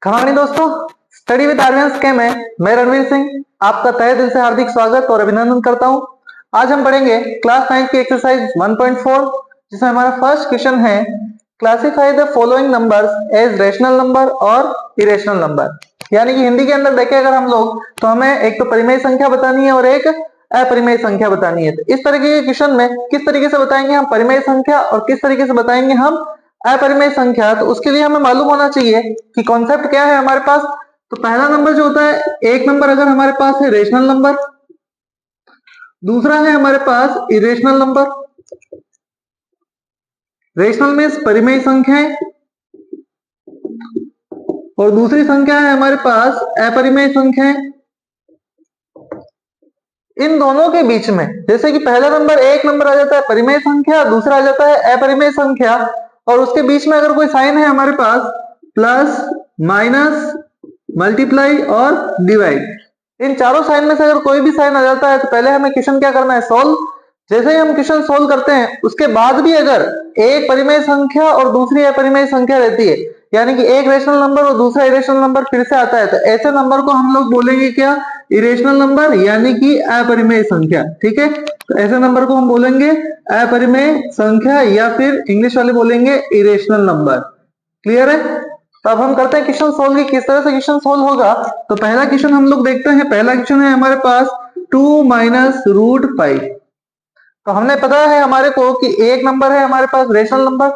कहानी दोस्तों, study with Aryan के में मैं रणवीर सिंह आपका तहे दिल से हार्दिक स्वागत और अभिनंदन करता हूं। आज हम पढ़ेंगे क्लास 9 की एक्सरसाइज 1.4 जिसमें हमारा फर्स्ट क्वेश्चन है classify the following numbers as rational number और इरेशनल नंबर। यानी कि हिंदी के अंदर देखें अगर हम लोग तो हमें एक तो परिमेय संख्या बतानी है और एक अपरिमेय संख्या बतानी है। तो इस तरीके के क्वेश्चन में किस तरीके से बताएंगे हम परिमेय संख्या और किस तरीके से बताएंगे हम अपरिमेय संख्या, तो उसके लिए हमें मालूम होना चाहिए कि कॉन्सेप्ट क्या है हमारे पास। तो पहला नंबर जो होता है, एक नंबर अगर हमारे पास है रेशनल नंबर, दूसरा है हमारे पास इरेशनल नंबर। रेशनल मीन्स परिमेय संख्याएं और दूसरी संख्या है हमारे पास अपरिमेय संख्याएं। इन दोनों के बीच में जैसे कि पहला नंबर एक नंबर आ जाता है परिमेय संख्या, दूसरा आ जाता है अपरिमेय संख्या, और उसके बीच में अगर कोई साइन है हमारे पास प्लस माइनस मल्टीप्लाई और डिवाइड, इन चारों साइन में से अगर कोई भी साइन आ जाता है तो पहले हमें क्वेश्चन क्या करना है, सोल्व। जैसे ही हम क्वेश्चन सोल्व करते हैं उसके बाद भी अगर एक परिमेय संख्या और दूसरी अपरिमेय संख्या रहती है, यानी कि एक रेशनल नंबर और दूसरा इरेशनल नंबर फिर से आता है, तो ऐसे नंबर को हम लोग बोलेंगे क्या, इरेशनल नंबर यानी कि अपरिमेय संख्या। ठीक है, तो ऐसे नंबर को हम बोलेंगे अपरिमेय संख्या या फिर इंग्लिश वाले बोलेंगे इरेशनल नंबर। क्लियर है? तो अब हम करते हैं क्वेश्चन सोल्व की किस तरह से क्वेश्चन सोल्व होगा। तो पहला क्वेश्चन हम लोग देखते हैं। पहला क्वेश्चन है हमारे पास 2 माइनस रूट 5। तो हमने पता है हमारे को कि एक नंबर है हमारे पास रेशनल नंबर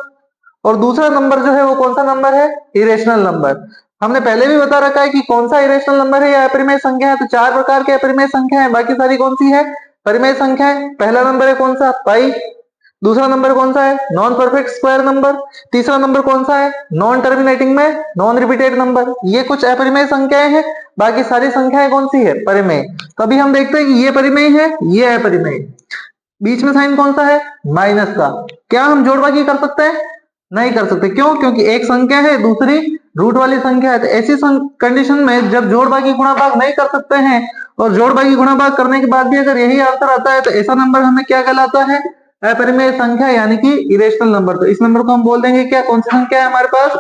और दूसरा नंबर जो है वो कौन सा नंबर है, इरेशनल नंबर। हमने पहले भी बता रखा है कि कौन सा इरेशनल नंबर है या अपरिमेय संख्या है। तो चार प्रकार के अपरिमेय संख्या है, बाकी सारी कौन सी है, परिमेय संख्या है। पहला नंबर है कौन सा, पाई। दूसरा नंबर कौन सा है, नॉन परफेक्ट स्क्वायर नंबर। तीसरा नंबर कौन सा है, नॉन टर्मिनेटिंग में नॉन रिपीटेड नंबर। ये कुछ अपरिमेय संख्याएं हैं, बाकी सारी संख्याएं कौन सी है, परिमेय। तो अभी हम देखते हैं कि ये परिमेय है, ये अपरिमेय। बीच में साइन कौन सा है, माइनस का। क्या हम जोड़ बाकी कर सकते हैं, नहीं कर सकते। क्यों, क्योंकि एक संख्या है दूसरी रूट वाली संख्या है। तो ऐसी कंडीशन में जब जोड़ बाकी गुणा भाग नहीं कर सकते हैं और जोड़ बाकी गुणा भाग करने के बाद भी अगर यही आंसर आता है तो ऐसा नंबर हमें क्या कहलाता है, अपरिमेय संख्या यानी कि इरेशनल नंबर। तो इस नंबर को हम बोल देंगे क्या, कौन सी संख्या है हमारे पास,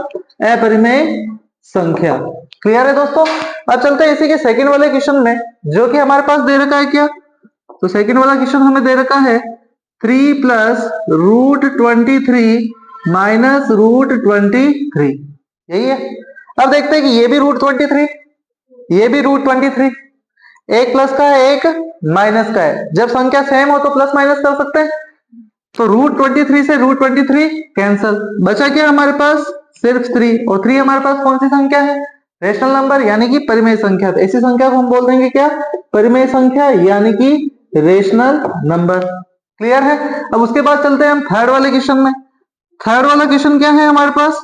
अपरिमेय संख्या। क्लियर है दोस्तों? अब चलते हैं इसी के सेकंड वाले क्वेश्चन में जो कि हमारे पास दे रखा है क्या। तो सेकंड वाला क्वेश्चन हमें दे रखा है 3 प्लस रूट 23 माइनस रूट 23, यही है। अब देखते हैं कि ये भी रूट 23, ये भी रूट 23, एक प्लस का है एक माइनस का है। जब संख्या सेम हो तो प्लस माइनस कर सकते हैं। तो रूट 23 से रूट 23 कैंसल, बचा क्या हमारे पास, सिर्फ 3। और 3 हमारे पास कौन सी संख्या है, रेशनल नंबर यानी कि परिमेय संख्या। तो ऐसी संख्या को हम बोल देंगे क्या, परिमेय संख्या यानी कि रेशनल नंबर। क्लियर है? अब उसके बाद चलते हैं हम थर्ड वाले क्वेश्चन में। थर्ड वाला क्वेश्चन क्या है हमारे पास,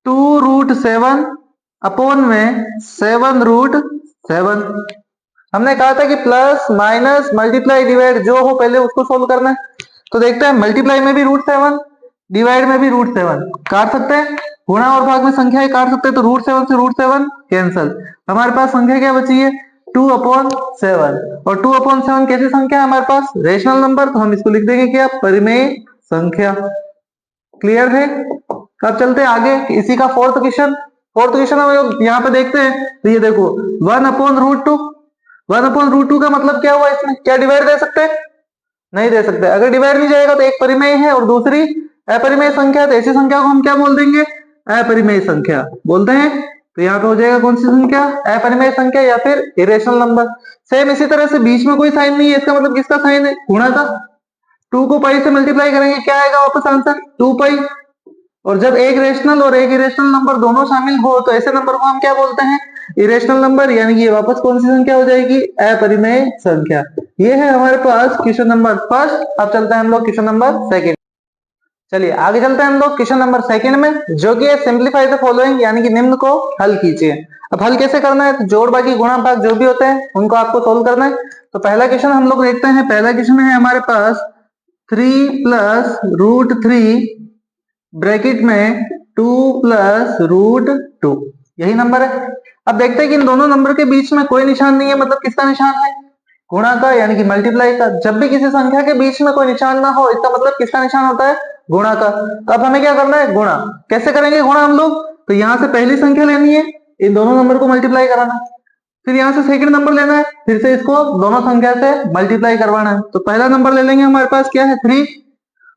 2 रूट 7 अपॉन में 7 रूट 7। हमने कहा था कि प्लस माइनस मल्टीप्लाई डिवाइड जो हो पहले उसको सोल्व करना है। तो देखते हैं मल्टीप्लाई में भी रूट 7, डिवाइड में भी रूट 7 काट सकते हैं, गुणा और भाग में संख्याएं काट सकते हैं। तो रूट 7 से रूट 7 कैंसल, हमारे पास संख्या क्या बची है, 2/7। और 2/7 कैसी संख्या है हमारे पास, रेशनल नंबर। तो हम इसको लिख देंगे क्या, परिमेय संख्या। क्लियर है? अब चलते हैं आगे इसी का फोर्थ क्वेश्चन। फोर्थ क्वेश्चन हम लोग यहाँ पे देखते हैं। तो ये देखो 1/√2, 1/√2 का मतलब क्या हुआ, इसमें क्या डिवाइड दे सकते हैं, नहीं दे सकते। अगर डिवाइड नहीं जाएगा तो एक परिमेय है और दूसरी अपरिमेय संख्या, तो ऐसी संख्या को हम क्या बोल देंगे, अपरिमेय संख्या बोलते हैं। तो यहाँ पे हो जाएगा कौन सी संख्या, अपरिमेय संख्या या फिर इरेशनल नंबर। सेम इसी तरह से बीच में कोई साइन नहीं है, इसका मतलब किसका साइन है, गुणा का। 2 को पाई से मल्टीप्लाई करेंगे क्या आएगा वापस आंसर, 2 पाई। और जब एक रेशनल और एक इरेशनल नंबर दोनों शामिल हो तो ऐसे नंबर को हम क्या बोलते हैं, इरेशनल नंबर, यानी कि ये वापस कौन सी संख्या हो जाएगी, अपरिमेय संख्या। ये है हमारे पास क्वेश्चन नंबर फर्स्ट। अब चलते हैं हम लोग क्वेश्चन नंबर सेकंड। चलिए आगे चलते हैं हम लोग क्वेश्चन नंबर सेकंड में, जो कि है सिंप्लीफाई द फॉलोइंग, यानी कि निम्न को हल कीजिए। अब हल कैसे करना है, तो जोड़ बाकी गुणा भाग जो भी होते हैं उनको आपको सोल्व करना है। तो पहला क्वेश्चन हम लोग देखते हैं। पहला क्वेश्चन है हमारे पास 3 प्लस रूट 3 ब्रैकेट में 2 प्लस रूट 2, यही नंबर है। अब देखते हैं कि इन दोनों नंबर के बीच में कोई निशान नहीं है, मतलब किसका निशान है, गुणा का यानी कि मल्टीप्लाई का। जब भी किसी संख्या के बीच में कोई निशान ना हो इसका मतलब किसका निशान होता है, गुणा का। तो अब हमें क्या करना है, गुणा। कैसे करेंगे गुणा हम लोग, तो यहाँ से पहली संख्या लेनी है, इन दोनों नंबर को मल्टीप्लाई कराना है। फिर यहाँ से सेकंड नंबर लेना है, फिर से इसको दोनों संख्या से मल्टीप्लाई करवाना है। तो पहला नंबर ले लेंगे, हमारे पास क्या है 3,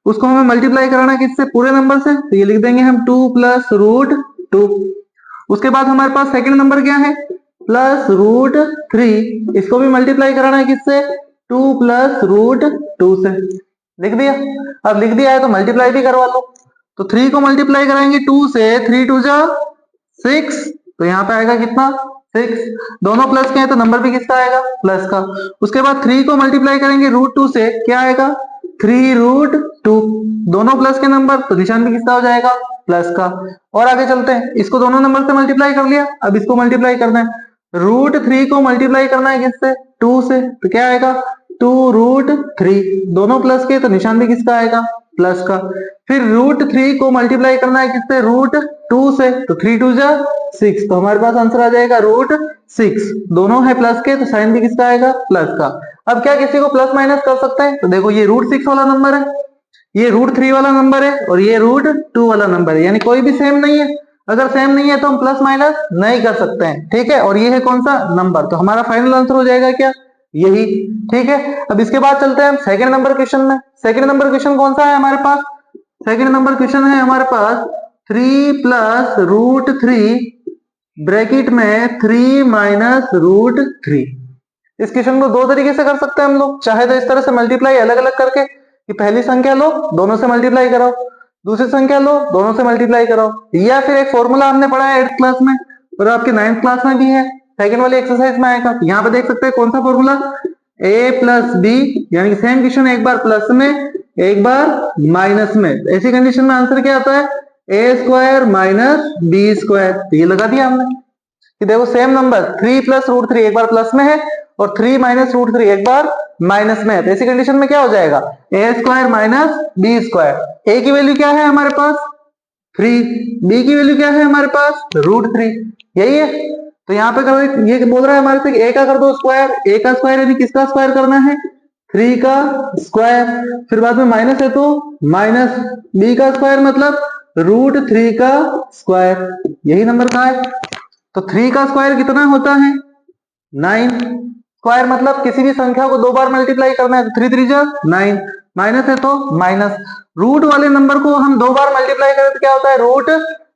उसको हमें मल्टीप्लाई कराना है किससे, पूरे नंबर से। तो ये लिख देंगे हम 2 प्लस रूट 2। उसके बाद हमारे पास सेकंड नंबर क्या है, प्लस रूट 3, इसको भी मल्टीप्लाई कराना है किससे, 2 प्लस रूट 2 से। लिख दिया। अब लिख दिया है तो मल्टीप्लाई भी करवा लो। तो 3 को मल्टीप्लाई कराएंगे 2 से, 3 2 जा 6, तो यहाँ पे आएगा कितना 6। दोनों प्लस के हैं तो नंबर भी किसका आएगा, प्लस का। उसके बाद 3 को मल्टीप्लाई करेंगे रूट 2 से, क्या आएगा 3 रूट 2। दोनों प्लस के नंबर तो निशान भी किसका हो जाएगा, प्लस का। और आगे चलते हैं, इसको दोनों नंबर से मल्टीप्लाई कर लिया, अब इसको मल्टीप्लाई करना है। रूट 3 को मल्टीप्लाई करना है किससे, 2 से, तो क्या आएगा 2 रूट 3। दोनों प्लस के तो निशान भी किसका आएगा, प्लस का। फिर रूट 3 को मल्टीप्लाई करना है किससे, रूट 2 से, तो 3 2 जा 6, तो हमारे पास आंसर आ जाएगा रूट 6। दोनों है प्लस के तो साइन भी किसका आएगा, प्लस का। अब क्या किसी को प्लस माइनस कर सकते हैं, तो देखो ये रूट 6 वाला नंबर है, ये रूट 3 वाला नंबर है, और ये रूट 2 वाला नंबर है, यानी कोई भी सेम नहीं है। अगर सेम नहीं है तो हम प्लस माइनस नहीं कर सकते हैं, ठीक है। और ये है कौन सा नंबर, तो हमारा फाइनल आंसर हो जाएगा क्या, यही, ठीक है। अब इसके बाद चलते हैं हम सेकंड नंबर क्वेश्चन में। सेकंड नंबर क्वेश्चन कौन सा है हमारे पास, सेकंड नंबर क्वेश्चन है हमारे पास 3 प्लस रूट 3 ब्रैकेट में 3 माइनस रूट 3। इस क्वेश्चन को दो तरीके से कर सकते हैं हम लोग, चाहे तो इस तरह से मल्टीप्लाई अलग अलग करके कि पहली संख्या लो दोनों से मल्टीप्लाई कराओ, दूसरी संख्या लो दोनों से मल्टीप्लाई कराओ, या फिर एक फॉर्मूला हमने पढ़ा है 8th क्लास में और आपके 9th क्लास में भी है, सेकंड वाली एक्सरसाइज में आएगा। तो यहाँ पे देख सकते हैं कौन सा फॉर्मूला, a प्लस बी, यानी कि सेम क्वेश्चन एक बार प्लस में एक बार माइनस में। ऐसी कंडीशन में आंसर क्या आता है, a square minus B square. तो ये लगा दिया हमने कि देखो सेम नंबर 3 प्लस रूट 3 एक बार प्लस में है और 3 माइनस रूट 3 एक बार माइनस में है, तो ऐसी कंडीशन में क्या हो जाएगा, a square minus B square. a की वैल्यू क्या है हमारे पास 3, b की वैल्यू क्या है हमारे पास रूट 3, यही है। तो यहाँ पे करो, ये बोल रहा है हमारे से a का कर दो स्क्वायर, a का स्क्वायर यानी किसका स्क्वायर करना है, 3 का स्क्वायर, फिर बाद में माइनस है तो माइनस b का स्क्वायर मतलब रूट 3 का स्क्वायर, यही नंबर का है। तो 3 का स्क्वायर कितना होता है 9, स्क्वायर मतलब किसी भी संख्या को दो बार मल्टीप्लाई करना है, तो 3 3 जा 9, माइनस है तो माइनस। रूट वाले नंबर को हम दो बार मल्टीप्लाई करें तो क्या होता है, रूट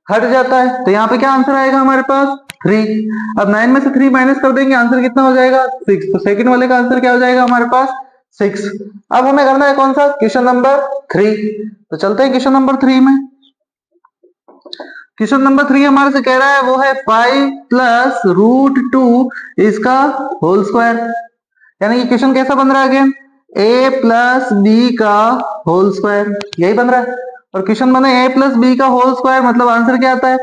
हट जाता है। तो यहाँ पे क्या आंसर आएगा हमारे पास 3। अब 9 में से 3 माइनस कर देंगे, आंसर कितना हो जाएगा 6। तो सेकंड वाले का आंसर क्या हो जाएगा हमारे पास 6। अब हमें करना है कौन सा, क्वेश्चन नंबर 3। तो चलते हैं क्वेश्चन नंबर 3 में। क्वेश्चन नंबर 3 हमारे से कह रहा है वो है 5 प्लस रूट 2 इसका होल स्क्वायर, यानी कि क्वेश्चन कैसा बन रहा है अगेन, a प्लस बी का होल स्क्वायर, यही बन रहा है। और क्वेश्चन बने a प्लस बी का होल स्क्वायर मतलब आंसर क्या आता है,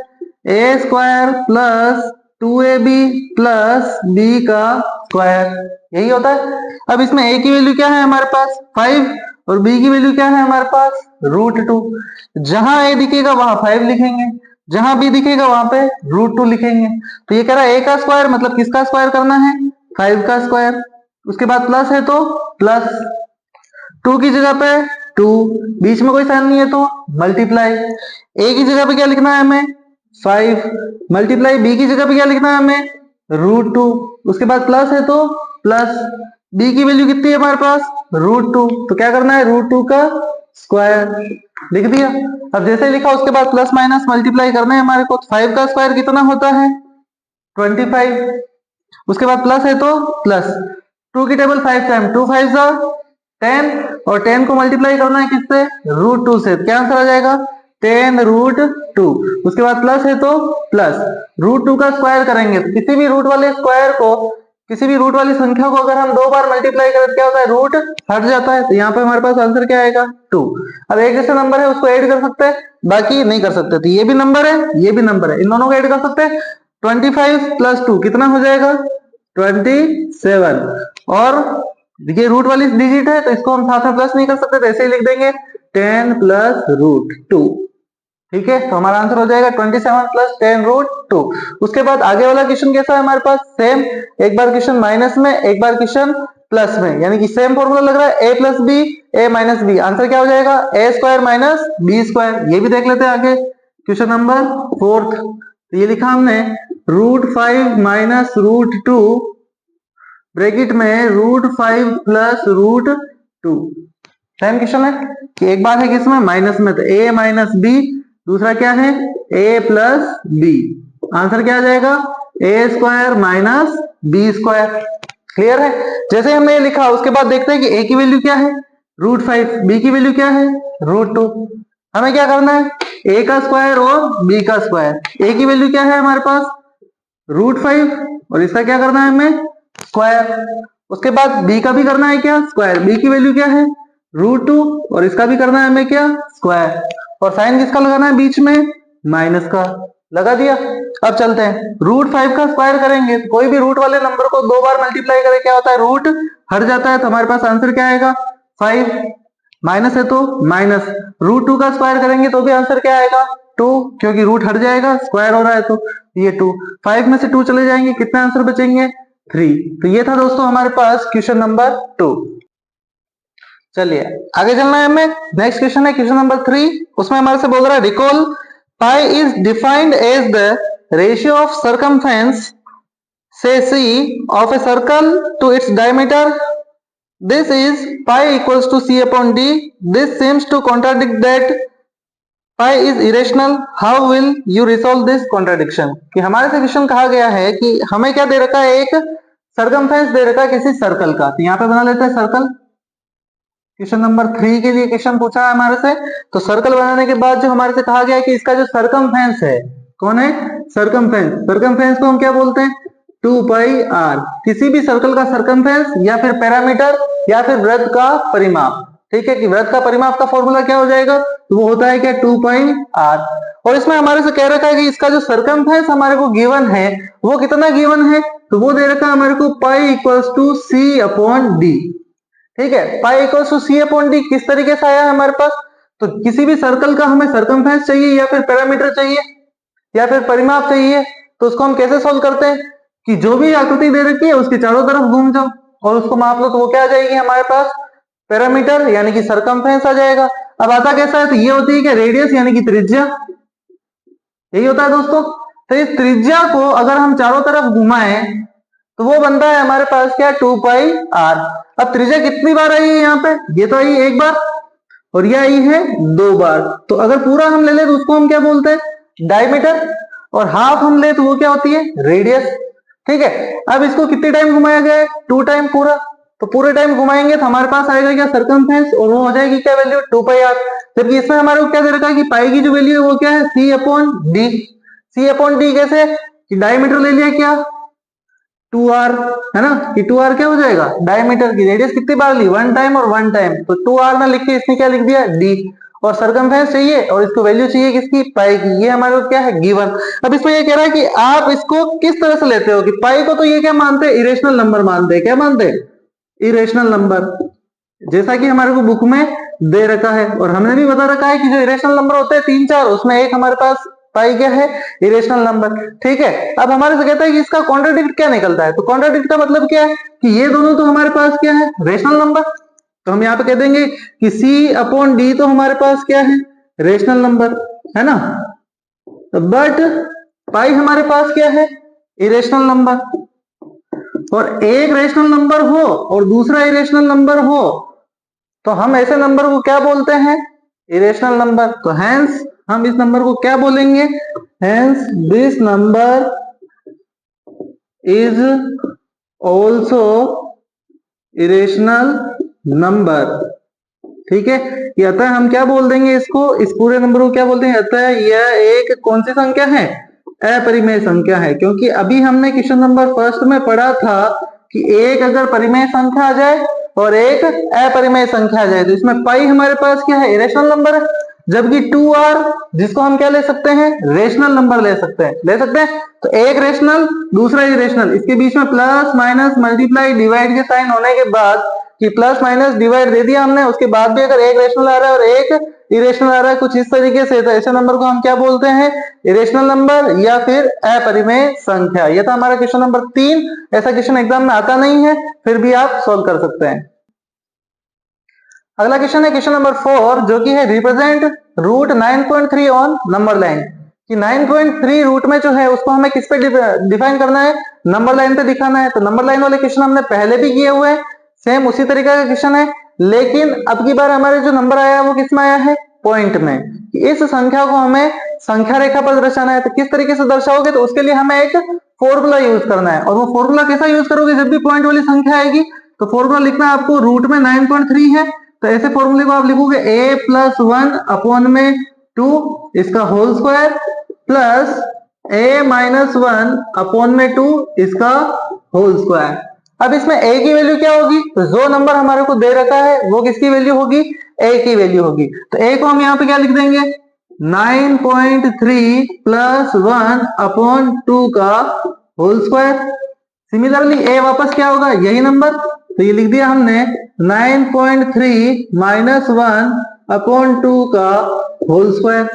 a square plus 2ab plus b का स्क्वायर, यही होता है। अब इसमें a की वैल्यू क्या है हमारे पास 5 और b की वैल्यू क्या है हमारे पास रूट 2। जहां a दिखेगा वहां 5 लिखेंगे, जहां b दिखेगा वहां पे रूट 2 लिखेंगे। तो ये कह रहा है a का स्क्वायर मतलब किसका स्क्वायर करना है, 5 का स्क्वायर। उसके बाद प्लस है तो प्लस 2 की जगह पे 2, बीच में कोई साइन नहीं है तो मल्टीप्लाई। a की जगह पे क्या लिखना है हमें 5, मल्टीप्लाई b की जगह पे क्या लिखना है हमें रूट 2। उसके बाद प्लस है तो प्लस, b की वैल्यू कितनी है हमारे पास रूट 2, तो क्या करना है रूट 2 का स्क्वायर, लिख दिया। अब जैसे लिखा उसके बाद प्लस माइनस मल्टीप्लाई करना है हमारे को। 5 का स्क्वायर कितना होता है 25, उसके बाद प्लस है तो प्लस 2 की टेबल 5 टाइम 2 5 जा 10 और 10 को मल्टीप्लाई करना है किससे रूट 2 से, क्या आंसर आ जाएगा 10 रूट 2। उसके बाद प्लस है तो प्लस रूट 2 का स्क्वायर करेंगे, तो किसी भी रूट वाले स्क्वायर को, किसी भी रूट वाली संख्या को अगर हम दो बार मल्टीप्लाई करें तो क्या होता है रूट हट जाता है। तो यहाँ पे हमारे पास आंसर क्या आएगा 2। अब एक जैसे नंबर है उसको ऐड कर सकते हैं, बाकी नहीं कर सकते। तो ये भी नंबर है ये भी नंबर है, इन दोनों को ऐड कर सकते हैं। 25 प्लस 2 कितना हो जाएगा 27, और ये रूट वाली डिजिट है तो इसको हम साथ में प्लस नहीं कर सकते, तो ऐसे ही लिख देंगे 10 प्लस रूट 2, ठीक है। तो हमारा आंसर हो जाएगा 27 प्लस 10 रूट 2। उसके बाद आगे वाला क्वेश्चन कैसा है हमारे पास सेम, एक बार क्वेश्चन माइनस में एक बार क्वेश्चन प्लस में, यानी कि सेम फॉर्मूला लग रहा है a plus B a minus B, answer क्या हो जाएगा a square minus B square. ये भी देख लेते हैं आगे क्वेश्चन नंबर 4। तो ये लिखा हमने √5 माइनस √2 ब्रैकेट में √5 प्लस √2। सेम क्वेश्चन है कि एक बार है किसमें माइनस में, तो a माइनस बी, दूसरा क्या है a प्लस बी। आंसर क्या आ जाएगा a² माइनस b²। क्लियर है। जैसे हमने ये लिखा उसके बाद देखते हैं कि a की वैल्यू क्या है √5, b की वैल्यू क्या है √2। हमें क्या करना है a का स्क्वायर और b का स्क्वायर। a की वैल्यू क्या है हमारे पास √5 और इसका क्या करना है हमें स्क्वायर। उसके बाद b का भी करना है क्या स्क्वायर, b की वैल्यू क्या है √2 और इसका भी करना है हमें क्या स्क्वायर। और साइन किसका लगाना है बीच में माइनस का, लगा दिया। अब चलते हैं √5 का स्क्वायर करेंगे तो कोई भी रूट वाले नंबर को 2 बार मल्टीप्लाई करें क्या होता है रूट हट जाता है, तो हमारे पास आंसर क्या आएगा 5। माइनस है तो माइनस, √2 का स्क्वायर करेंगे तो भी आंसर क्या आएगा 2, क्योंकि रूट हट जाएगा स्क्वायर हो रहा है तो ये 2। 5 में से 2 चले जाएंगे, कितने आंसर बचेंगे 3। तो ये था दोस्तों हमारे पास क्वेश्चन नंबर 2। चलिए आगे चलना है हमें। नेक्स्ट क्वेश्चन है क्वेश्चन नंबर 3। उसमें हमारे से बोल रहा है recall pi is defined as the ratio of circumference से C of a circle to its diameter. This is pi equals to c upon d. This seems to contradict that pi is irrational. How will you resolve this contradiction? कि हमारे से question कहा गया है कि हमें क्या दे रखा है एक सर्कमफेरेंस दे रखा है किसी सर्कल का, तो यहाँ पे बना लेते हैं सर्कल। क्वेश्चन नंबर 3 के लिए क्वेश्चन पूछा है हमारे से, तो सर्कल बनाने के बाद जो हमारे से कहा गया है कि इसका जो सर्कमफेरेंस है कौन है सर्कमफेरेंस। सर्कमफेरेंस को हम क्या बोलते हैं 2πr। किसी भी सर्कल का सर्कमफेरेंस या फिर पैरामीटर या फिर वृत्त का परिमाप। ठीक है कि वृत्त का परिमाप का फॉर्मूला क्या हो जाएगा, तो वो होता है क्या 2πr। और इसमें हमारे से कह रखा है कि इसका जो सर्कमफेरेंस हमारे को गिवन है वो कितना गिवन है, तो वो दे रखा है हमारे को pi equals to c upon D. ठीक है pi equals to c upon D किस तरीके से आया है हमारे पास, तो किसी भी सर्कल का हमें सर्कमफेरेंस चाहिए या फिर पैरामीटर चाहिए या फिर परिमाप चाहिए, तो उसको हम कैसे सॉल्व करते हैं कि जो भी आकृति दे रखी है उसके चारों तरफ घूम जाओ और उसको माप लो, तो वो क्या आ जाएगी हमारे पास पैरामीटर यानी कि सर्कमफेरेंस आ जाएगा। अब आता कैसा है, तो ये होती है क्या रेडियस यानी कि त्रिज्या, यही होता है दोस्तों। तो इस त्रिज्या को अगर हम चारों तरफ घुमाएं तो वो बनता है हमारे पास क्या 2πr। अब त्रिज्या कितनी बार आई है यहाँ पे, ये तो आई एक बार और ये आई है 2 बार। तो अगर पूरा हम ले ले तो उसको हम क्या बोलते हैं डायमीटर, और हाफ हम ले तो वो क्या होती है रेडियस। ठीक है अब इसको कितने टाइम घुमाया गया है 2 टाइम पूरा, तो पूरे टाइम घुमाएंगे तो हमारे पास आएगा क्या सर्कमफेरेंस और वो हो जाएगी क्या वैल्यू 2πr। जबकि इसमें हमारे को क्या दे रखा है कि पाई की जो वैल्यू है वो क्या है c upon D. c upon D कैसे कि डायमीटर ले लिया क्या 2r है ना, कि 2r क्या हो जाएगा डायमीटर की रेडियस कितनी बार ली 1 टाइम और 1 टाइम, तो 2r ना लिख के इसने क्या लिख दिया d। और सर्कमफेरेंस चाहिए और इसको वैल्यू चाहिए किसकी पाई की, ये हमारे को क्या है गिवन। अब इसमें ये कह रहा है कि आप इसको किस तरह से लेते हो कि पाई को तो ये क्या मानते हैं इरेशनल नंबर मानते हैं, क्या मानते हैं इरेशनल नंबर, जैसा कि हमारे को बुक में दे रखा है। और हमने भी बता रखा है कि जो इरेशनल नंबर होते हैं 3-4 उसमें एक हमारे पास पाई क्या है इरेशनल नंबर। ठीक है अब हमारे से कहता है कि इसका कॉन्ट्राडिक्ट क्या निकलता है, तो कॉन्ट्राडिक्ट का मतलब क्या है कि ये दोनों तो हमारे पास क्या है रेशनल नंबर, तो हम यहाँ पे कह देंगे कि c अपॉन डी तो हमारे पास क्या है रेशनल नंबर है ना, बट पाई हमारे पास क्या है इरेशनल नंबर। और एक रेशनल नंबर हो और दूसरा इरेशनल नंबर हो तो हम ऐसे नंबर को क्या बोलते हैं इरेशनल नंबर। तो हेंस हम इस नंबर को क्या बोलेंगे, hence this number is also irrational number. ठीक है ये अतः हम क्या बोल देंगे इसको, इस पूरे नंबर को क्या बोलते हैं अतः यह एक कौन सी संख्या है अपरिमेय संख्या है। क्योंकि अभी हमने क्वेश्चन नंबर फर्स्ट में पढ़ा था कि एक अगर परिमेय संख्या आ जाए और एक अपरिमेय संख्या आ जाए तो इसमें पाई हमारे पास क्या है इरेशनल नंबर है, जबकि 2r जिसको हम क्या ले सकते हैं रेशनल नंबर ले सकते हैं। तो एक रेशनल दूसरा इरेशनल, इसके बीच में प्लस माइनस मल्टीप्लाई डिवाइड के साइन होने के बाद कि प्लस माइनस डिवाइड दे दिया हमने, उसके बाद भी अगर एक रेशनल आ रहा है और एक इरेशनल आ रहा है कुछ इस तरीके से, तो ऐसे नंबर को हम क्या बोलते हैं इरेशनल नंबर या फिर अपरिमेय संख्या। ये था हमारा क्वेश्चन नंबर 3। ऐसा क्वेश्चन एग्जाम में आता नहीं है फिर भी आप सॉल्व कर सकते हैं। अगला क्वेश्चन है क्वेश्चन नंबर 4 जो कि है represent root 9.3 on number line. कि 9.3 रूट में जो है उसको हमें किस पे डिफाइन करना है, नंबर लाइन पे दिखाना है। तो नंबर लाइन वाले क्वेश्चन हमने पहले भी किए हुए हैं, सेम उसी तरीके का क्वेश्चन है, लेकिन अब की बार हमारे जो नंबर आया है वो किस में आया है, पॉइंट में। इस संख्या को हमें संख्या रेखा पर दर्शाना है। तो किस तरीके से दर्शाओगे, तो उसके लिए हमें एक फॉर्मूला यूज करना है। और वो फॉर्मूला कैसा यूज करोगे, जब भी पॉइंट वाली संख्या आएगी तो फॉर्मूला लिखना है आपको, रूट में 9.3 है तो ऐसे फॉर्मूले को आप लिखोगे a+1/2 इसका होल स्क्वायर प्लस a-1/2 इसका होल स्क्वायर। अब इसमें a की वैल्यू क्या होगी, तो जो नंबर हमारे को दे रखा है वो किसकी वैल्यू होगी, a की वैल्यू होगी। तो a को हम यहाँ पे क्या लिख देंगे, 9.3 + 1/2 का होल स्क्वायर। सिमिलरली a वापस क्या होगा, यही नंबर, तो ये लिख दिया हमने 9.3 - 1/2 का होल स्क्वायर।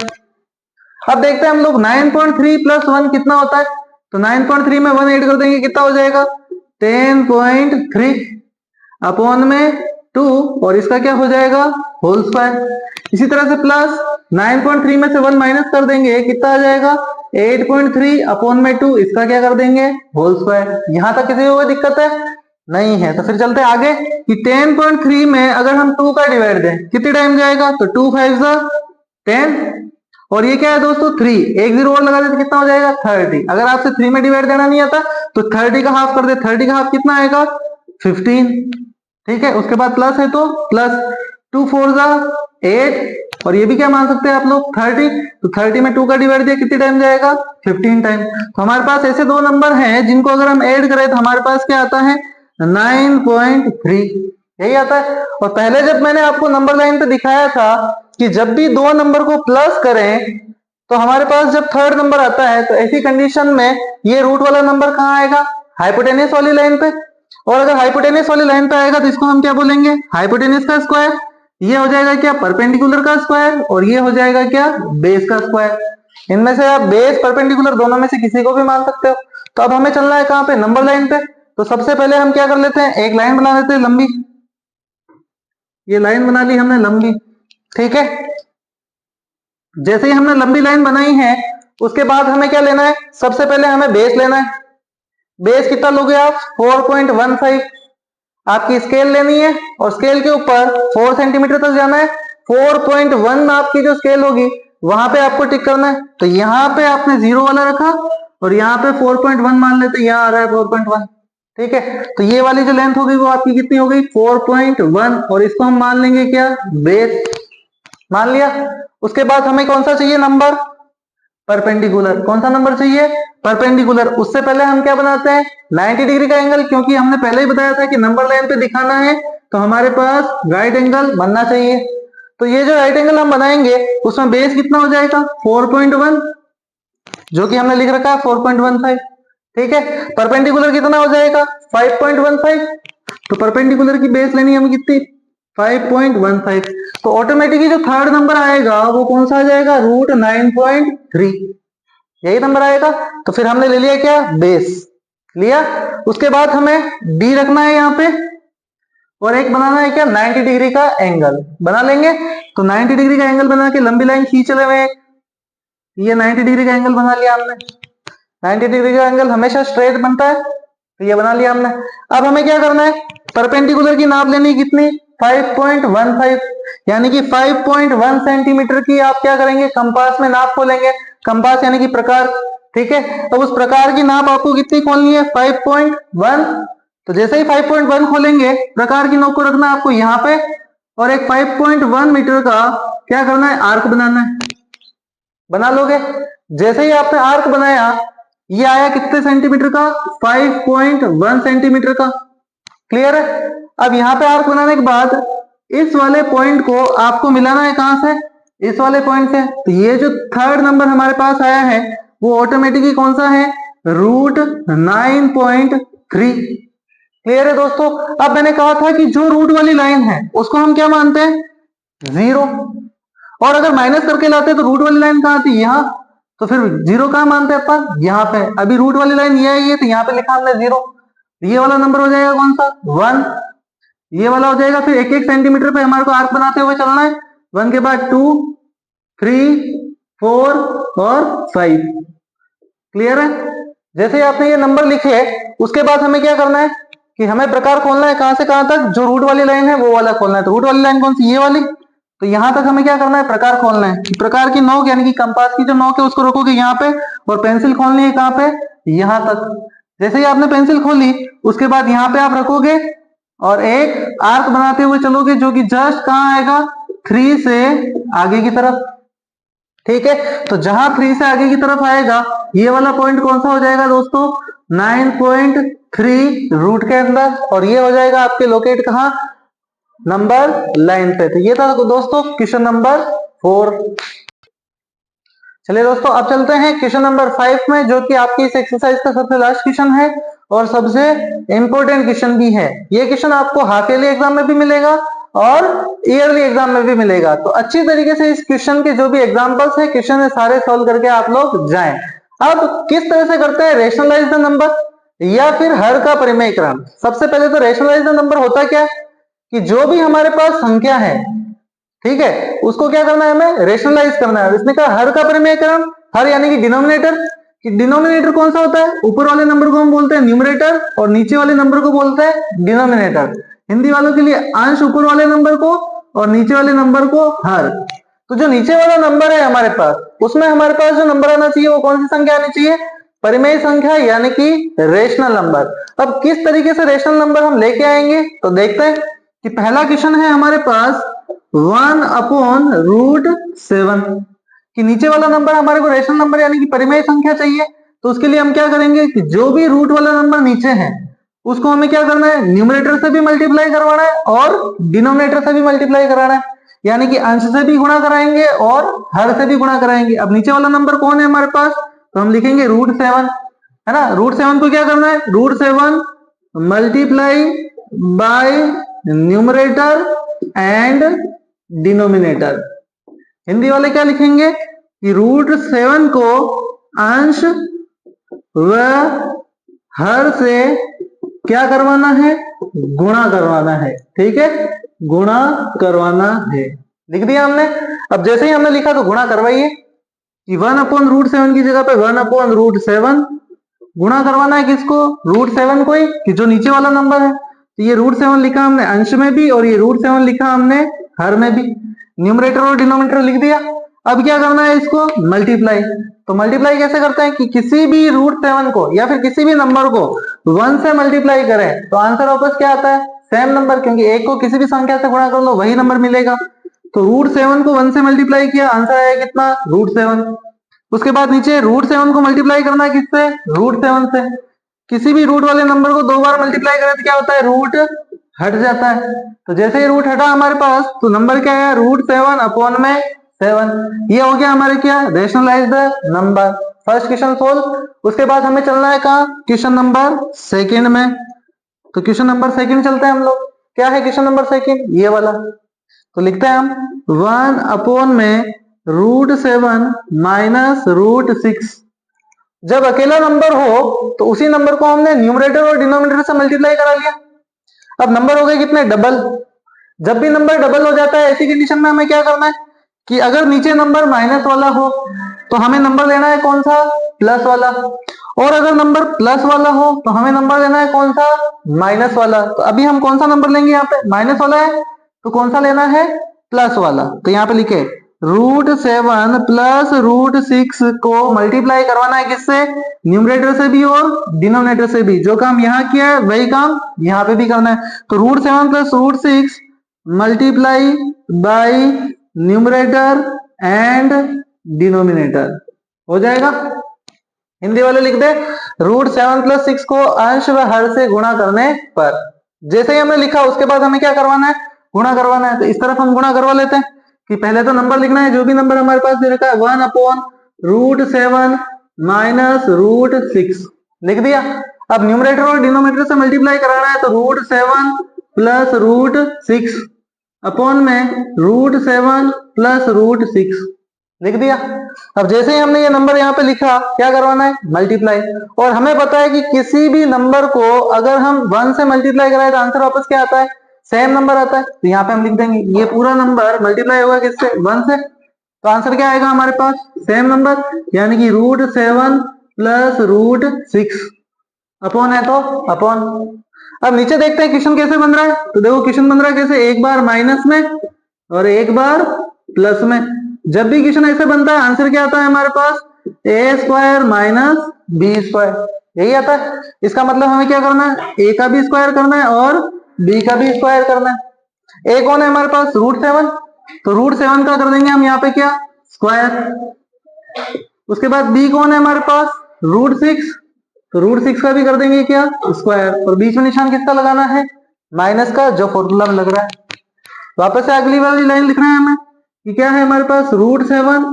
अब देखते हैं हम लोग 9.3 + 1 कितना होता है, तो 9.3 में 1 ऐड कर देंगे, कितना हो जाएगा 10.3 अपॉन में 2 और इसका क्या हो जाएगा होल स्क्वायर। इसी तरह से प्लस 9.3 में से 1 माइनस कर देंगे, कितना आ जाएगा 8.3 अपॉन में 2 इसका क्या कर देंगे होल स्क्वायर। यहां तक किसी को दिक्कत है नहीं है, तो फिर चलते हैं आगे कि 10.3 में अगर हम 2 का डिवाइड दें कितने टाइम जाएगा, तो 2 5 10 और ये क्या है दोस्तों 3, एक जीरो और लगा देते कितना हो जाएगा 30। अगर आपसे 3 में डिवाइड देना नहीं आता तो 30 का हाफ कर दे, 30 का हाफ कितना आएगा 15, ठीक है। उसके बाद प्लस है तो प्लस 2 4 8 और ये भी क्या मान सकते हैं आप लोग 30, तो 30 में 2 का डिवाइड दिया कितने टाइम जाएगा 15 टाइम। तो हमारे पास ऐसे दो नंबर हैं जिनको अगर हम ऐड करें तो हमारे पास क्या आता है 9.3, यही आता है। और पहले जब मैंने आपको नंबर लाइन पे दिखाया था कि जब भी दो नंबर को प्लस करें तो हमारे पास जब थर्ड नंबर आता है तो ऐसी कंडीशन में ये रूट वाला नंबर कहाँ आएगा, हाइपोटेनस वाली लाइन पे। और अगर हाइपोटेनस वाली लाइन पे आएगा तो इसको हम क्या बोलेंगे, हाइपोटेनस का स्क्वायर। ये हो जाएगा क्या परपेंडिकुलर का स्क्वायर और ये हो जाएगा क्या बेस का स्क्वायर। इनमें से आप बेस परपेंडिकुलर दोनों में से किसी को भी मान सकते हो। तो अब हमें चलना है कहाँ पे, नंबर लाइन पे। तो सबसे पहले हम क्या कर लेते हैं, एक लाइन बना लेते हैं लंबी, ये लाइन बना ली हमने लंबी, ठीक है। जैसे ही हमने लंबी लाइन बनाई है उसके बाद हमें क्या लेना है, सबसे पहले हमें बेस लेना है। बेस कितना लोगे आप 4.15, आपकी स्केल लेनी है और स्केल के ऊपर 4 सेंटीमीटर तक जाना है। 4.1 आपकी जो स्केल होगी वहां पे आपको टिक करना है। तो यहाँ पे आपने जीरो वाला रखा और यहाँ पे 4.1 मान लेते, यहाँ आ रहा है 4.1, ठीक है। तो ये वाली जो लेंथ होगी वो आपकी कितनी हो गई 4.1 और इसको हम मान लेंगे क्या बेस, मान लिया। उसके बाद हमें कौन सा चाहिए नंबर, परपेंडिकुलर। कौन सा नंबर चाहिए परपेंडिकुलर। उससे पहले हम क्या बनाते हैं 90 डिग्री का एंगल, क्योंकि हमने पहले ही बताया था कि नंबर लाइन पे दिखाना है तो हमारे पास राइट एंगल बनना चाहिए। तो ये जो राइट एंगल हम बनाएंगे उसमें बेस कितना हो जाएगा 4.1 जो कि हमने लिख रखा है 4.15, ठीक है। परपेंडिकुलर कितना हो जाएगा 5.15, तो परपेंडिकुलर की बेस लेनी है हमें कितनी 5.15। तो ऑटोमेटिकली जो थर्ड नंबर आएगा वो कौन सा आ जाएगा रूट 9.3, यही नंबर आएगा। तो फिर हमने ले लिया क्या बेस लिया। उसके बाद हमें डी रखना है यहाँ पे और एक बनाना है क्या 90 डिग्री का एंगल बना लेंगे। तो 90 डिग्री का एंगल बना के लंबी लाइन खींच ले हुए, ये 90 डिग्री का एंगल बना लिया हमने। 90 डिग्री का एंगल हमेशा स्ट्रेट बनता है, तो ये बना लिया हमने। अब हमें क्या करना है परपेंडिकुलर की नाप लेनी कितनी 5.15, यानी कि 5.1 सेंटीमीटर की आप क्या करेंगे कंपास में नाप खोलेंगे। कंपास यानी कि प्रकार, ठीक है। तो उस प्रकार की नाप आपको कितनी खोलनी है 5.1। तो जैसे ही 5.1 खोलेंगे प्रकार की नोक को रखना आपको यहाँ पे और एक 5.1 मीटर का क्या करना है आर्क बनाना है, बना लोगे। जैसे ही आपने आर्क बनाया ये आया कितने सेंटीमीटर का 5.1 सेंटीमीटर का, क्लियर है। अब यहाँ पे आर्क बनाने के बाद इस वाले पॉइंट को आपको मिलाना है कहां से, इस वाले पॉइंट से। तो ये जो थर्ड नंबर हमारे पास आया है वो ऑटोमेटिकली कौन सा है रूट 9.3, क्लियर है दोस्तों। अब मैंने कहा था कि जो रूट वाली लाइन है उसको हम क्या मानते हैं जीरो, और अगर माइनस करके लाते तो रूट वाली लाइन कहाँ थी यहाँ, तो फिर जीरो कहाँ मानते हैं अपन यहाँ पे। अभी रूट वाली लाइन ये आई है तो यहाँ पे लिखा हमने जीरो। ये वाला नंबर हो जाएगा कौन सा 1, ये वाला हो जाएगा। फिर एक एक सेंटीमीटर पे हमारे को आर्क बनाते हुए चलना है। 1 के बाद 2 3 4 और 5। क्लियर है? जैसे ही आपने ये नंबर लिखे उसके बाद हमें क्या करना है कि हमें प्रकार खोलना है। कहां से कहां तक? जो रूट वाली लाइन है वो वाला खोलना है। तो रूट वाली लाइन कौन सी? ये वाली। तो यहां तक हमें क्या करना है? प्रकार खोलना है। कि प्रकार की नोक यानी कि कंपास की जो नोक है उसको रखोगे यहाँ पे, और पेंसिल खोलनी है कहां पे? यहां तक। जैसे ही आपने पेंसिल खोली उसके बाद यहाँ पे आप रखोगे और एक आर्क बनाते हुए चलोगे, जो कि जस्ट कहां आएगा? 3 से आगे की तरफ। ठीक है, तो जहां 3 से आगे की तरफ आएगा ये वाला पॉइंट कौन सा हो जाएगा दोस्तों? 9.3 रूट के अंदर, और ये हो जाएगा आपके लोकेट कहां? नंबर लाइन पे। तो ये था दोस्तों क्वेश्चन नंबर 4। चलिए दोस्तों अब चलते हैं क्वेश्चन नंबर 5 में, जो कि आपकी इस एक्सरसाइज का सबसे लास्ट क्वेश्चन है और सबसे इंपॉर्टेंट क्वेश्चन भी है। ये क्वेश्चन आपको हाफ ईयरली एग्जाम में भी मिलेगा और ईयरली एग्जाम में भी मिलेगा। तो अच्छी तरीके से इस क्वेश्चन के जो भी एग्जांपल्स है क्वेश्चन है सारे सॉल्व करके आप लोग जाएं। अब किस तरह से करते हैं? रेशनलाइज द नंबर या फिर हर का परिमेयकरण। सबसे पहले तो रेशनलाइज द नंबर होता क्या है कि जो भी हमारे पास संख्या है, ठीक है, उसको क्या करना है? हमें रेशनलाइज करना है। इसने कहा हर का परिमेयकरण। हर यानी कि डिनोमिनेटर। कि डिनोमिनेटर कौन सा होता है? ऊपर वाले नंबर को हम बोलते हैं न्यूमरेटर और नीचे वाले नंबर को बोलते हैं डिनोमिनेटर। हिंदी वालों के लिए अंश ऊपर वाले नंबर को और नीचे वाले नंबर को हर। तो जो नीचे वाला नंबर है हमारे पास, उसमें हमारे पास जो नंबर आना चाहिए वो कौन सी संख्या आनी चाहिए? परिमेय संख्या यानी कि रेशनल नंबर। अब किस तरीके से रेशनल नंबर हम लेके आएंगे तो देखते हैं कि पहला क्वेश्चन है हमारे पास 1/√7 कि नीचे वाला नंबर हमारे को रेशनल नंबर यानी कि परिमेय संख्या चाहिए। तो उसके लिए हम क्या करेंगे कि जो भी रूट वाला नंबर नीचे है उसको हमें क्या करना है? न्यूमरेटर से भी मल्टीप्लाई करवाना है और डिनोमिनेटर से भी मल्टीप्लाई कराना है। यानी कि अंश से भी गुणा कराएंगे और हर से भी गुणा कराएंगे। अब नीचे वाला नंबर कौन है हमारे पास? तो हम लिखेंगे √7, है ना। √7 को क्या करना है? √7 multiply by numerator and denominator. Hindi वाले क्या लिखेंगे कि √7 को अंश व हर से क्या करवाना है? गुणा करवाना है। ठीक है, गुणा करवाना है। लिख दिया हमने। अब जैसे ही हमने लिखा तो गुणा करवाइए कि 1/√7 की जगह पे 1/√7 गुणा करवाना है। किसको? √7 को ही, कि जो नीचे वाला नंबर है। तो ये √7 लिखा हमने अंश में भी और ये √7 लिखा हमने हर में भी। न्यूमरेटर और डिनोमिनेटर लिख दिया। अब क्या करना है? इसको मल्टीप्लाई। तो मल्टीप्लाई कैसे करते हैं कि किसी भी √7 को या फिर किसी भी नंबर को 1 से मल्टीप्लाई करें तो आंसर वापस क्या आता है? सेम नंबर, क्योंकि एक को किसी भी संख्या से गुणा कर लो वही नंबर मिलेगा। तो √7 को 1 से मल्टीप्लाई किया, आंसर आया कितना? √7। उसके बाद नीचे √7 को मल्टीप्लाई करना है किससे? √7 से। किसी भी रूट वाले नंबर को 2 बार मल्टीप्लाई करें तो क्या होता है? रूट हट जाता है। तो जैसे ही रूट हटा हमारे पास तो नंबर क्या है? √7/7। ये हो गया हमारे क्या? Rationalize the number. First question solve. उसके बाद हमें चलना है कहाँ? क्वेश्चन नंबर सेकंड में। तो क्वेश्चन नंबर सेकंड चलते हैं हम लोग। क्या है क्वेश्चन नंबर सेकंड? ये वाला। तो लिखते हैं हम 1/√7 माइनस √6। जब अकेला नंबर हो तो उसी नंबर को हमने न्यूमरेटर और डिनोमिनेटर से मल्टीप्लाई करा लिया। अब नंबर हो गए कितने? डबल। जब भी नंबर डबल हो जाता है ऐसी कंडीशन में हमें क्या करना है कि अगर नीचे नंबर माइनस वाला हो तो हमें नंबर लेना है कौन सा? प्लस वाला। और अगर नंबर प्लस वाला हो तो हमें नंबर लेना है कौन सा? माइनस वाला। तो अभी हम कौन सा नंबर लेंगे? यहाँ पे माइनस वाला है तो कौन सा लेना है? प्लस वाला। तो यहाँ पे लिखे √7 प्लस √6 को मल्टीप्लाई करवाना है किससे? न्यूमरेटर से भी और डिनोमिनेटर से भी। जो काम यहाँ किया है वही काम यहाँ पे भी करना है। तो √7 plus √6 multiply by numerator and denominator हो जाएगा। हिंदी वाले लिख दे √7 प्लस 6 को अंश व हर से गुणा करने पर। जैसे ही हमने लिखा उसके बाद हमें क्या करवाना है? गुणा करवाना है। तो इस तरफ हम गुणा करवा लेते हैं कि पहले तो नंबर लिखना है, जो भी नंबर हमारे पास दे रखा है 1/√7 माइनस √6 लिख दिया। अब न्यूमरेटर और डिनोमिनेटर से मल्टीप्लाई कराना है तो √7 प्लस √6 अपॉन में √7 प्लस √6 लिख दिया। अब जैसे ही हमने ये नंबर यहाँ पे लिखा क्या करवाना है? मल्टीप्लाई। और हमें पता है कि किसी भी नंबर को अगर हम 1 से मल्टीप्लाई कराए तो आंसर वापस क्या आता है? सेम नंबर आता है। तो यहाँ पे हम लिख देंगे ये पूरा नंबर मल्टीप्लाई होगा किससे? 1 से। तो आंसर क्या आएगा हमारे पास, सेम नंबर, यानी कि √7 प्लस √6 अपॉन है तो अपॉन। अब नीचे देखते हैं क्वेश्चन कैसे बन रहा है। तो देखो क्वेश्चन बन रहा है कैसे, एक बार माइनस में और एक बार प्लस में। जब भी क्वेश्चन ऐसे बनता है आंसर क्या आता है हमारे पास, a² माइनस b², यही आता है। इसका मतलब हमें क्या करना है, a का भी स्क्वायर करना है और b का भी स्क्वायर करना है। a कौन है हमारे पास, √7, तो √7 का कर देंगे हम यहाँ पे क्या, स्क्वायर। उसके बाद b कौन है हमारे पास, √6, तो √6 का भी कर देंगे क्या, स्क्वायर। और बीच में निशान किसका लगाना है, माइनस का, जो फॉर्मूला में लग रहा है। वापस से अगली वाली लाइन लिखना है हमें कि क्या है हमारे पास, √7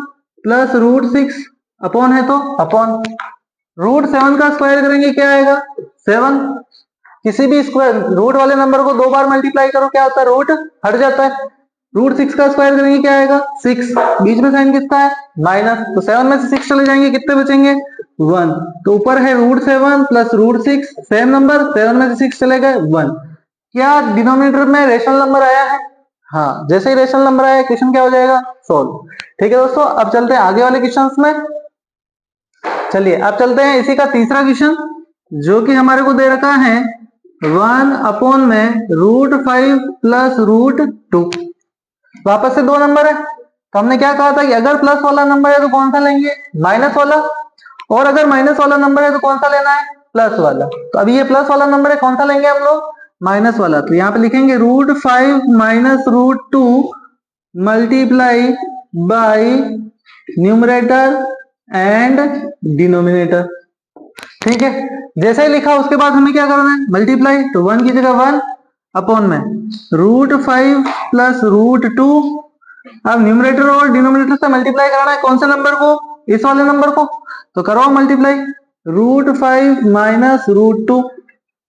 प्लस √6 अपॉन है तो अपॉन। √7 का स्क्वायर करेंगे क्या आएगा, 7। किसी भी स्क्वायर रूट वाले नंबर को 2 बार मल्टीप्लाई करो क्या होता है, रूट हट जाता है। √6 का स्क्वायर करेंगे क्या आएगा, 6। बीच में साइन किसका है, माइनस, तो 7 में से 6 चले जाएंगे, कितने बचेंगे, 1। तो ऊपर है √7 प्लस √6, सेम नंबर, 7 में से 6 चले गए, 1। क्या डिनोमिनेटर में रेशनल नंबर आया है, हाँ, जैसे ही रेशनल नंबर आया क्वेश्चन क्या हो जाएगा, सोल्व। ठीक है दोस्तों, अब चलते हैं आगे वाले क्वेश्चंस में। चलिए अब चलते हैं इसी का तीसरा क्वेश्चन, जो कि हमारे को दे रखा है 1 अपॉन में √5 प्लस √2। वापस से 2 नंबर है, तो हमने क्या कहा था कि अगर प्लस वाला नंबर है तो कौन सा लेंगे, माइनस वाला, और अगर माइनस वाला नंबर है तो कौन सा लेना है, प्लस वाला। तो अभी ये प्लस वाला नंबर है, कौन सा लेंगे हम लोग, माइनस वाला। तो यहाँ पे लिखेंगे √5 minus √2 multiply by numerator and denominator. ठीक है, जैसे ही लिखा उसके बाद हमें क्या करना है, मल्टीप्लाई। तो 1 की जगह 1 अपॉन में √5 प्लस √2। अब न्यूमरेटर और डिनोमिनेटर से मल्टीप्लाई कराना है, कौन से नंबर को, इस वाले नंबर को, तो करो मल्टीप्लाई। √5 माइनस √2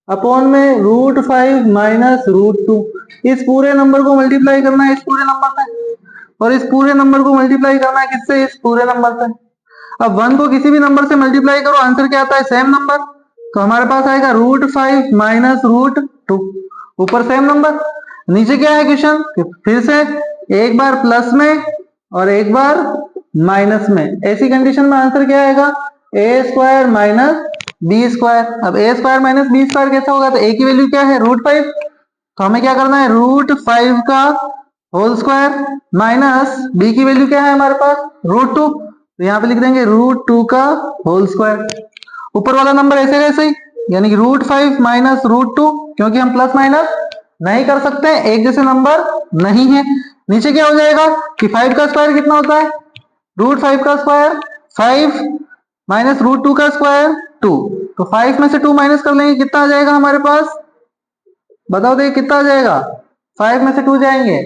अपॉन में √5 माइनस √2। इस पूरे नंबर को मल्टीप्लाई करना है इस पूरे नंबर से, और इस पूरे नंबर को मल्टीप्लाई करना है किससे, इस पूरे नंबर से। अब 1 को किसी भी नंबर से मल्टीप्लाई करो, आंसर क्या आता है, सेम नंबर। तो हमारे पास आएगा √5 माइनस √2, ऊपर सेम नंबर, नीचे क्या है क्वेश्चन, फिर से एक बार प्लस में और एक बार माइनस में। ऐसी कंडीशन में आंसर क्या आएगा, a² माइनस b²। अब a² माइनस b² कैसा होगा, तो a की वैल्यू क्या है, √5, तो हमें क्या करना है, √5 का होल स्क्वायर माइनस b की वैल्यू क्या है हमारे पास, √2, तो यहाँ पे लिख देंगे √2 का होल स्क्वायर। ऊपर वाला नंबर ऐसे कैसे ही, यानी कि √5 माइनस √2, क्योंकि हम प्लस माइनस नहीं कर सकते, एक जैसे नंबर नहीं है। नीचे क्या हो जाएगा कि 5 का स्क्वायर कितना होता है, √5 का स्क्वायर 5 माइनस √2 का स्क्वायर 2, तो 5 में से 2 माइनस कर लेंगे, कितना आ जाएगा हमारे पास, बताओ देखिए कितना आ जाएगा, 5 में से 2 जाएंगे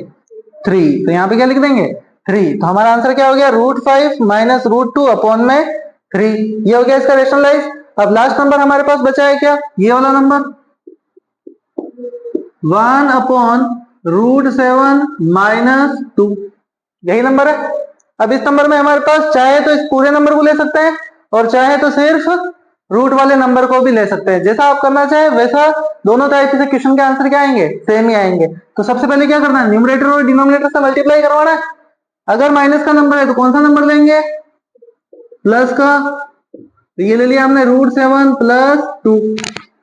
3, तो यहाँ पे क्या लिख देंगे 3। तो हमारा आंसर क्या हो गया, √5 माइनस √2 अपॉन में 3। ये हो गया इसका रेशनलाइज। अब लास्ट नंबर हमारे पास बचा है क्या, ये वाला नंबर 1 अपॉन √7 माइनस 2, यही नंबर है। अब इस नंबर में हमारे पास चाहे तो इस पूरे नंबर को ले सकते हैं, और चाहे तो सिर्फ रूट वाले नंबर को भी ले सकते हैं, जैसा आप करना चाहे वैसा। दोनों टाइप से क्वेश्चन के आंसर क्या आएंगे, सेम ही आएंगे। तो सबसे पहले क्या करना है, न्यूमरेटर और डिनोमिनेटर से मल्टीप्लाई करवाना है। अगर माइनस का नंबर है तो कौन सा नंबर लेंगे, प्लस का, तो ये ले लिया हमने √7 प्लस 2,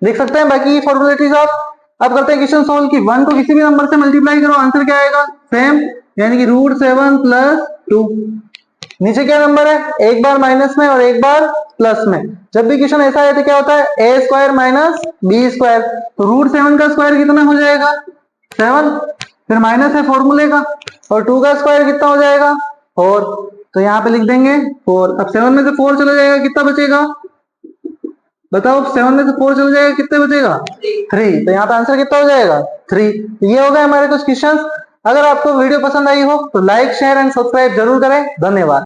देख सकते हैं बाकी फॉर्मुलेटीज आप। अब करते हैं क्वेश्चन सोल्व की। 1 को किसी भी नंबर से मल्टीप्लाई करो, आंसर क्या आएगा, सेम, यानी कि √7 प्लस 2। नीचे क्या नंबर है, एक बार माइनस में और एक बार प्लस में। जब भी क्वेश्चन ऐसा है तो क्या होता है, a² माइनस b², तो √7 का स्क्वायर कितना हो जाएगा, 7, फिर माइनस है फॉर्मूले का, और 2 का स्क्वायर कितना हो जाएगा, 4, तो यहाँ पे लिख देंगे 4। अब 7 में से 4 चला जाएगा, कितना बचेगा, बताओ, 7 में से 4 चला जाएगा, कितने बचेगा, 3, तो यहाँ पे आंसर कितना हो जाएगा, 3। ये हो गए हमारे कुछ क्वेश्चंस। अगर आपको वीडियो पसंद आई हो तो लाइक, शेयर एंड सब्सक्राइब जरूर करें। धन्यवाद।